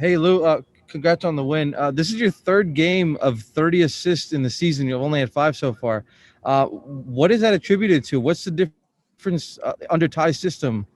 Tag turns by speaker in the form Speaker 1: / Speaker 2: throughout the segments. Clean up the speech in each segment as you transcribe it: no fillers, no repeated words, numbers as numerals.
Speaker 1: Hey, Lou, congrats on the win. This is your third game of 30 assists in the season. You've only had 5 so far. What is that attributed to? What's the difference under Ty's system?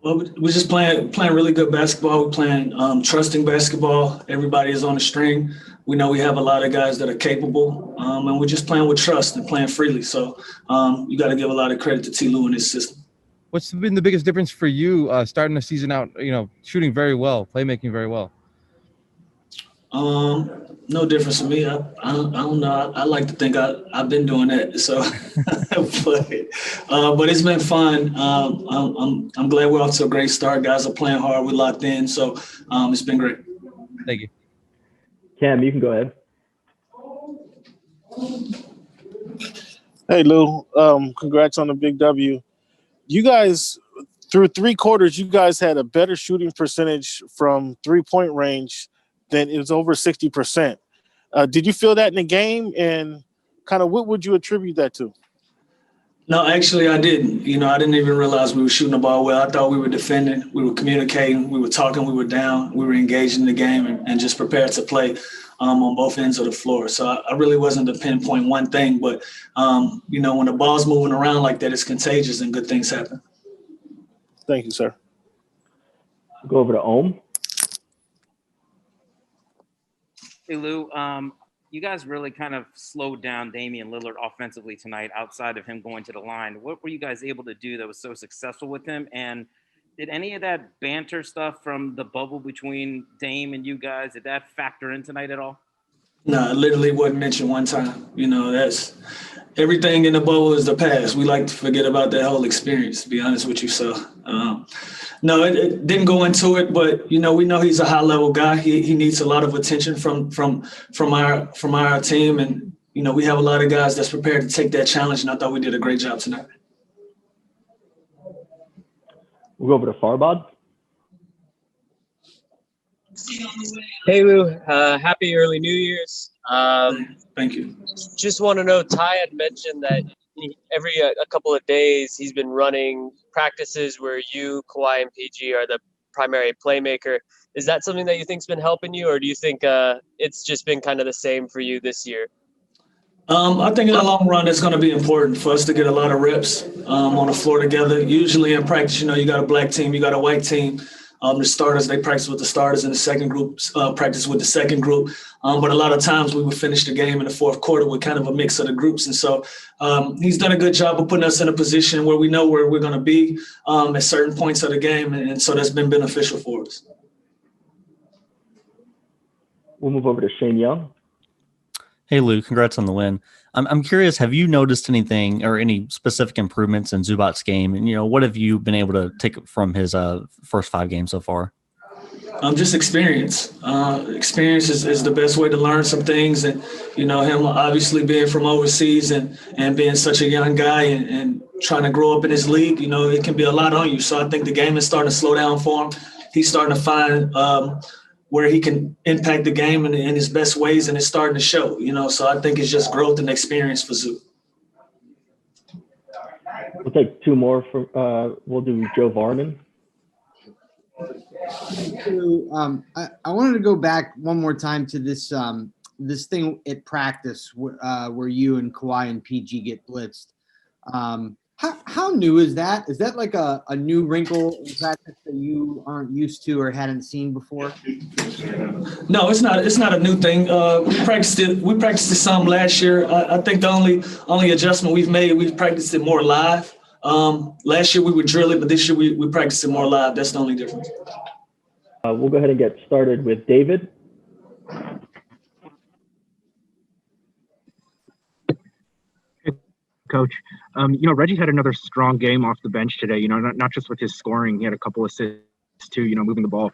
Speaker 2: Well, we're just playing really good basketball. We're playing trusting basketball. Everybody is on the string. We know we have a lot of guys that are capable, and we're just playing with trust and playing freely. So you got to give a lot of credit to T. Lue and his system.
Speaker 1: What's been the biggest difference for you starting the season out, shooting very well, playmaking very well?
Speaker 2: No difference for me. I don't know. I like to think I've been doing that. So, but it's been fun. I'm glad we're off to a great start. Guys are playing hard. We're locked in. So it's been great.
Speaker 1: Thank you.
Speaker 3: Cam, you can go ahead.
Speaker 4: Hey, Lou. Congrats on the big W. You guys, through 3 quarters, you guys had a better shooting percentage from 3-point range than it was over 60%. Did you feel that in the game? And kind of what would you attribute that to?
Speaker 2: No, actually, I didn't. I didn't even realize we were shooting the ball well. I thought we were defending, we were communicating, we were talking, we were down, we were engaged in the game and just prepared to play on both ends of the floor. So I really wasn't to pinpoint one thing, but, when the ball's moving around like that, it's contagious and good things happen.
Speaker 4: Thank you, sir.
Speaker 3: Go over to Ohm.
Speaker 5: Hey, Lou, you guys really kind of slowed down Damian Lillard offensively tonight outside of him going to the line. What were you guys able to do that was so successful with him? And did any of that banter stuff from the bubble between Dame and you guys, did that factor in tonight at all?
Speaker 2: No, it literally wasn't mentioned one time. That's everything in the bubble is the past. We like to forget about that whole experience, to be honest with you. So, no, it didn't go into it, but we know he's a high level guy. He needs a lot of attention from our team, and we have a lot of guys that's prepared to take that challenge. And I thought we did a great job tonight.
Speaker 3: We'll go over to Farbod.
Speaker 6: Hey, Lou. Happy early New Year's.
Speaker 2: Thank you.
Speaker 6: Just want to know, Ty had mentioned that every a couple of days he's been running practices where you, Kawhi, and PG are the primary playmaker. Is that something that you think's been helping you, or do you think it's just been kind of the same for you this year?
Speaker 2: I think in the long run, it's going to be important for us to get a lot of reps on the floor together. Usually in practice, you got a black team, you got a white team. The starters, they practice with the starters, and the second group practice with the second group. But a lot of times we would finish the game in the fourth quarter with kind of a mix of the groups. And so he's done a good job of putting us in a position where we know where we're going to be at certain points of the game. And so that's been beneficial for us.
Speaker 3: We'll move over to Shane Young.
Speaker 7: Hey, Lou, congrats on the win. I'm curious, have you noticed anything or any specific improvements in Zubac's game? And, what have you been able to take from his first 5 games so far?
Speaker 2: Just experience. Experience is the best way to learn some things. And, him obviously being from overseas and being such a young guy and trying to grow up in his league, it can be a lot on you. So I think the game is starting to slow down for him. He's starting to find where he can impact the game in his best ways, and it's starting to show, So I think it's just growth and experience for Zoo.
Speaker 3: We'll take 2 more. We'll do Joe Varman.
Speaker 8: So, I wanted to go back one more time to this this thing at practice where you and Kawhi and PG get blitzed. How new is that? Is that like a new wrinkle in practice that you aren't used to or hadn't seen before?
Speaker 2: No, it's not. It's not a new thing. We practiced it. We practiced it some last year. I think the only adjustment we've made, we've practiced it more live. Last year we would drill it, but this year we practiced it more live. That's the only difference.
Speaker 3: We'll go ahead and get started with David.
Speaker 9: Coach, Reggie had another strong game off the bench today, not just with his scoring. He had a couple assists too, moving the ball.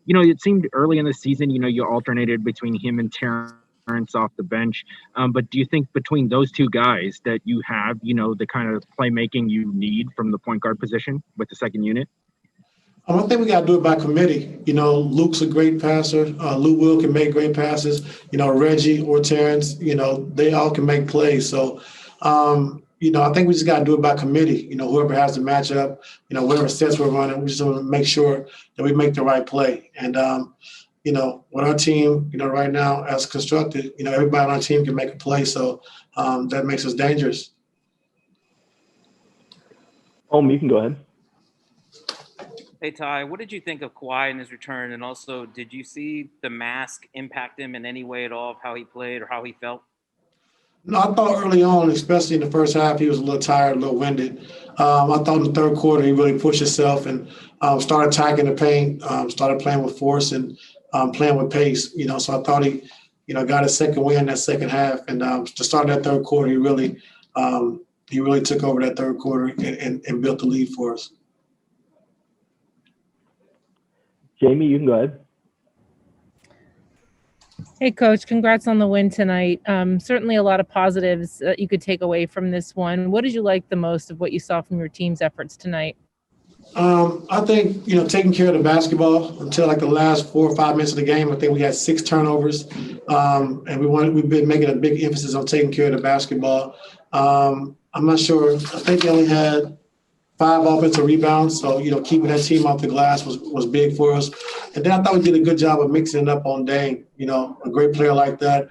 Speaker 9: It seemed early in the season, you alternated between him and Terrence off the bench. But do you think between those 2 guys that you have, the kind of playmaking you need from the point guard position with the second unit?
Speaker 10: I think we got to do it by committee. Luke's a great passer. Lou Will can make great passes. Reggie or Terrence, they all can make plays. So, I think we just got to do it by committee. Whoever has the matchup, whatever sets we're running, we just want to make sure that we make the right play. And, with our team, right now as constructed, everybody on our team can make a play. So that makes us dangerous.
Speaker 3: You can go ahead.
Speaker 5: Hey, Ty, what did you think of Kawhi in his return? And also, did you see the mask impact him in any way at all of how he played or how he felt?
Speaker 10: No, I thought early on, especially in the first half, he was a little tired, a little winded. I thought in the third quarter, he really pushed himself and started attacking the paint, started playing with force and playing with pace. So I thought he, got his second win that second half. And to start that third quarter, he really took over that third quarter and built the lead for us.
Speaker 3: Jamie, you can go ahead.
Speaker 11: Hey, Coach, congrats on the win tonight. Certainly a lot of positives that you could take away from this one. What did you like the most of what you saw from your team's efforts tonight?
Speaker 10: I think, taking care of the basketball until like the last 4 or 5 minutes of the game. I think we had 6 turnovers, and we've been making a big emphasis on taking care of the basketball. I'm not sure. I think they only had 5 offensive rebounds, so keeping that team off the glass was big for us. And then I thought we did a good job of mixing it up on Dame. A great player like that.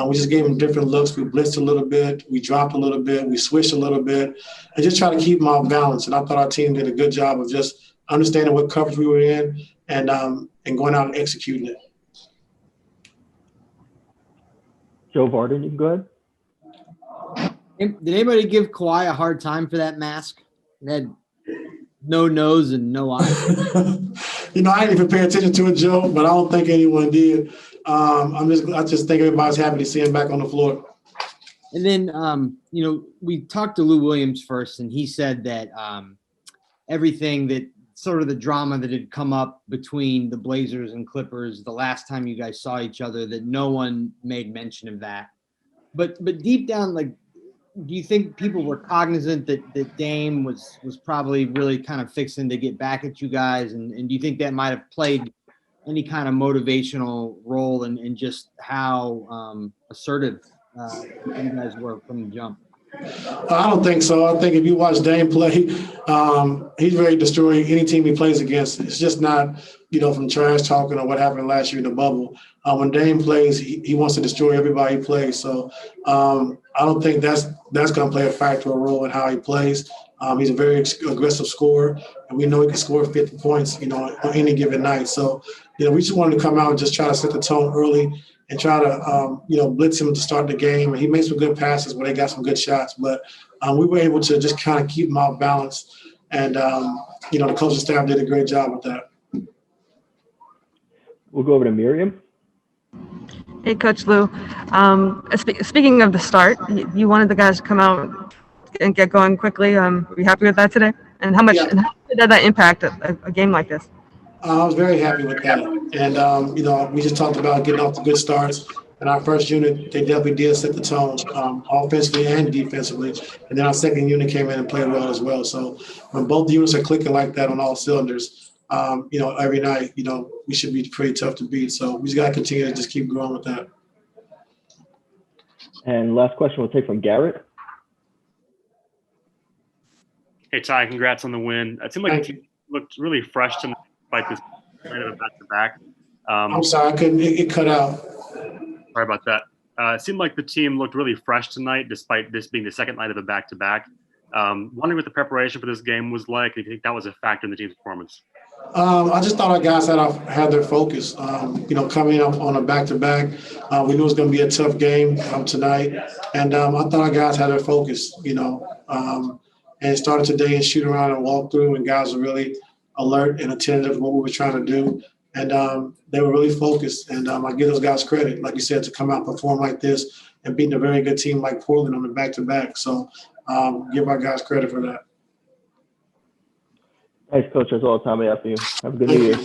Speaker 10: We just gave him different looks. We blitzed a little bit, we dropped a little bit, we switched a little bit, and just try to keep him off balance. And I thought our team did a good job of just understanding what coverage we were in and going out and executing it.
Speaker 3: Joe Varden, you can go ahead.
Speaker 8: Did anybody give Kawhi a hard time for that mask? It had no nose and no eyes.
Speaker 10: I didn't even pay attention to it, Joe, but I don't think anyone did. I just think everybody's happy to see him back on the floor.
Speaker 8: And then, we talked to Lou Williams first, and he said that everything that sort of the drama that had come up between the Blazers and Clippers the last time you guys saw each other, that no one made mention of that. But deep down, do you think people were cognizant that Dame was probably really kind of fixing to get back at you guys? And do you think that might have played any kind of motivational role in just how assertive you guys were from the jump?
Speaker 10: I don't think so. I think if you watch Dame play, he's ready to destroy any team he plays against. It's just not, from trash talking or what happened last year in the bubble. When Dame plays, he wants to destroy everybody he plays. So I don't think that's going to play a factor or role in how he plays. He's a very aggressive scorer, and we know he can score 50 points, on any given night. So, we just wanted to come out and just try to set the tone early and try to, blitz him to start the game. And he made some good passes where they got some good shots. But we were able to just kind of keep him off balance. And, the coaching staff did a great job with that.
Speaker 3: We'll go over to Miriam.
Speaker 12: Hey, Coach Lou. Speaking of the start, you wanted the guys to come out and get going quickly. Were you happy with that today? And how much did that impact a game like this?
Speaker 10: I was very happy with that. And, we just talked about getting off to good starts. And our first unit, they definitely did set the tone, offensively and defensively. And then our second unit came in and played well as well. So when both units are clicking like that on all cylinders, every night, we should be pretty tough to beat. So we just got to continue to just keep growing with that.
Speaker 3: And last question we'll take from Garrett.
Speaker 13: Hey, Ty, congrats on the win. It seemed like the team looked really fresh tonight despite this kind of a back-to-back.
Speaker 10: I'm sorry, I couldn't. It cut out.
Speaker 13: Sorry about that. It seemed like the team looked really fresh tonight despite this being the second night of a back-to-back. Wondering what the preparation for this game was like. Do you think that was a factor in the team's performance?
Speaker 10: I just thought our guys had their focus. Coming up on a back-to-back, we knew it was going to be a tough game tonight, and I thought our guys had their focus. And it started today in shoot around and walk through, and guys were really alert and attentive to what we were trying to do, and they were really focused. And I give those guys credit, like you said, to come out and perform like this and beating a very good team like Portland on the back-to-back. So give our guys credit for that.
Speaker 3: Thanks, Coach. That's all the time we have for you. Have a good New Year.